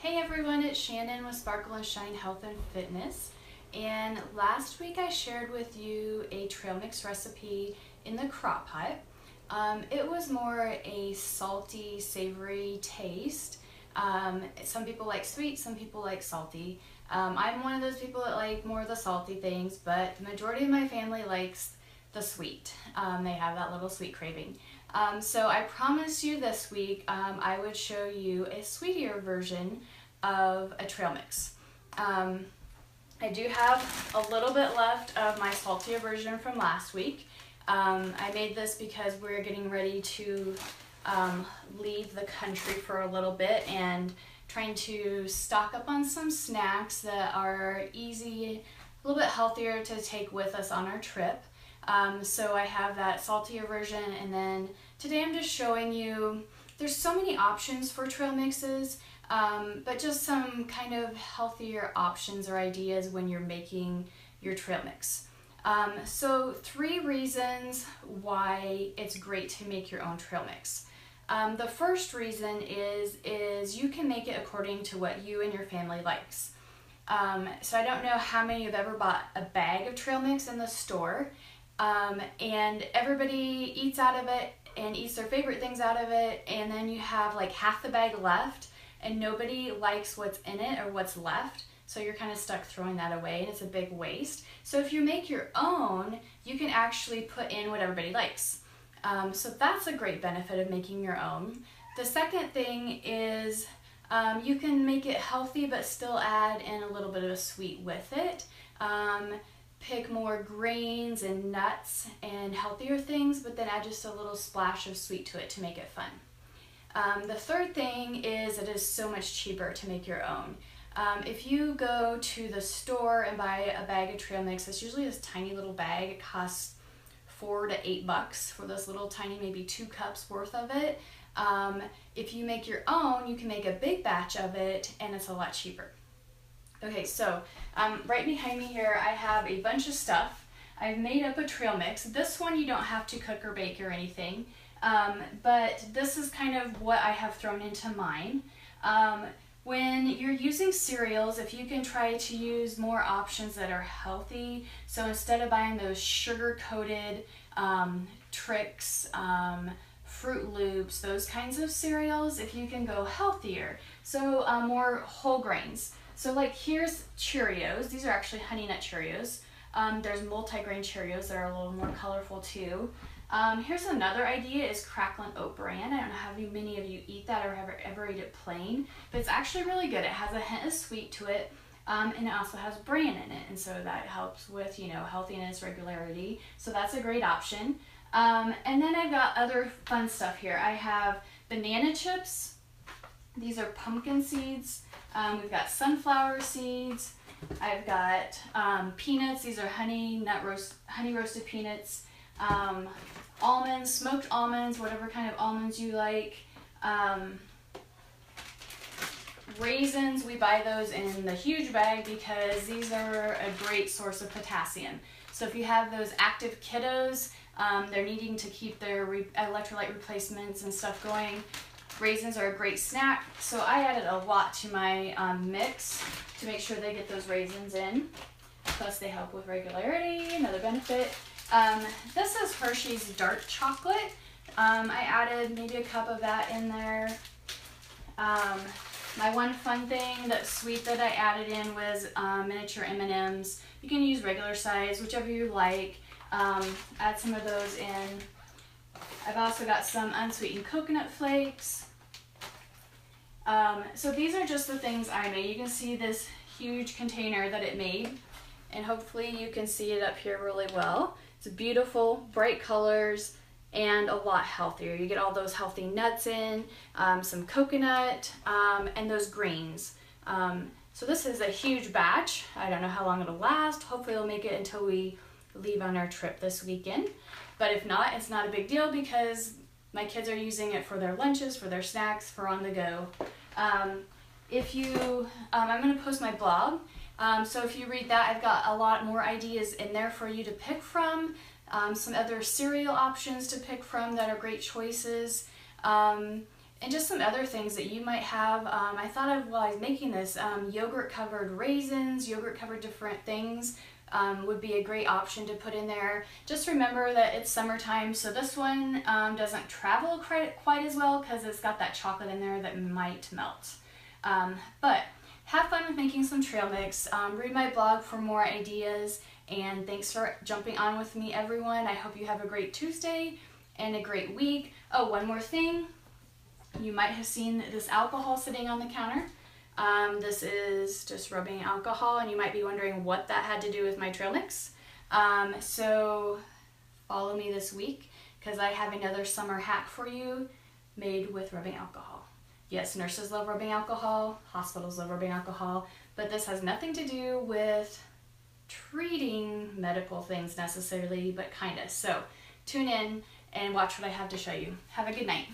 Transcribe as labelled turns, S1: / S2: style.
S1: Hey everyone, it's Shannon with Sparkle and Shine Health and Fitness. And last week I shared with you a trail mix recipe in the crock pot. It was more a salty, savory taste. Some people like sweet, some people like salty. I'm one of those people that like more of the salty things, but the majority of my family likes the sweet. They have that little sweet craving. So I promised you this week I would show you a sweeter version of a trail mix. I do have a little bit left of my saltier version from last week. I made this because we're getting ready to leave the country for a little bit and trying to stock up on some snacks that are easy, a little bit healthier to take with us on our trip. So I have that saltier version, and then today I'm just showing you, there's so many options for trail mixes, but just some kind of healthier options or ideas when you're making your trail mix. So 3 reasons why it's great to make your own trail mix. The first reason is you can make it according to what you and your family likes. So I don't know how many have ever bought a bag of trail mix in the store, and everybody eats out of it and eats their favorite things out of it, and then you have like half the bag left and nobody likes what's in it or what's left, so you're kind of stuck throwing that away and it's a big waste. So if you make your own, you can actually put in what everybody likes. So that's a great benefit of making your own. The second thing is you can make it healthy but still add in a little bit of a sweet with it. Pick more grains and nuts and healthier things, but then add just a little splash of sweet to it to make it fun. The third thing is it is so much cheaper to make your own. If you go to the store and buy a bag of trail mix, it's usually this tiny little bag. It costs $4 to $8 for this little tiny, maybe 2 cups worth of it. If you make your own, you can make a big batch of it and it's a lot cheaper. Okay, so right behind me here I have a bunch of stuff. I've made up a trail mix. This one you don't have to cook or bake or anything, but this is kind of what I have thrown into mine. When you're using cereals, if you can try to use more options that are healthy, so instead of buying those sugar-coated Trix, Fruit Loops, those kinds of cereals, if you can go healthier, so more whole grains. So like here's Cheerios. These are actually Honey Nut Cheerios. There's multi-grain Cheerios that are a little more colorful too. Here's another idea is Cracklin' Oat Bran. I don't know how many of you eat that or have ever eat it plain, but it's actually really good. It has a hint of sweet to it, and it also has bran in it, and so that helps with, you know, healthiness, regularity. So that's a great option. And then I've got other fun stuff here. I have banana chips. These are pumpkin seeds. We've got sunflower seeds. I've got peanuts. These are honey roasted peanuts. Almonds, smoked almonds, whatever kind of almonds you like. Raisins, we buy those in the huge bag because these are a great source of potassium. So if you have those active kiddos, they're needing to keep their electrolyte replacements and stuff going. Raisins are a great snack, so I added a lot to my mix to make sure they get those raisins in. Plus they help with regularity, another benefit. This is Hershey's dark chocolate. I added maybe a cup of that in there. My one fun thing that's sweet that I added in was miniature M&Ms. You can use regular size, whichever you like. Add some of those in. I've also got some unsweetened coconut flakes. So these are just the things I made. You can see this huge container that it made, and hopefully you can see it up here really well. It's beautiful, bright colors, and a lot healthier. You get all those healthy nuts in, some coconut, and those greens. So this is a huge batch. I don't know how long it'll last. Hopefully it'll make it until we leave on our trip this weekend. But if not, it's not a big deal because my kids are using it for their lunches, for their snacks, for on the go. I'm going to post my blog. So if you read that, I've got a lot more ideas in there for you to pick from. Some other cereal options to pick from that are great choices. and just some other things that you might have. I thought of while I was making this, yogurt covered raisins, yogurt covered different things would be a great option to put in there. Just remember that it's summertime, so this one doesn't travel quite as well because it's got that chocolate in there that might melt. But have fun with making some trail mix. Read my blog for more ideas, and thanks for jumping on with me, everyone. I hope you have a great Tuesday and a great week. Oh, one more thing. You might have seen this alcohol sitting on the counter. This is just rubbing alcohol, and you might be wondering what that had to do with my trail mix. So follow me this week because I have another summer hack for you made with rubbing alcohol. Yes, nurses love rubbing alcohol, hospitals love rubbing alcohol, but this has nothing to do with treating medical things necessarily, but kinda. So tune in and watch what I have to show you. Have a good night.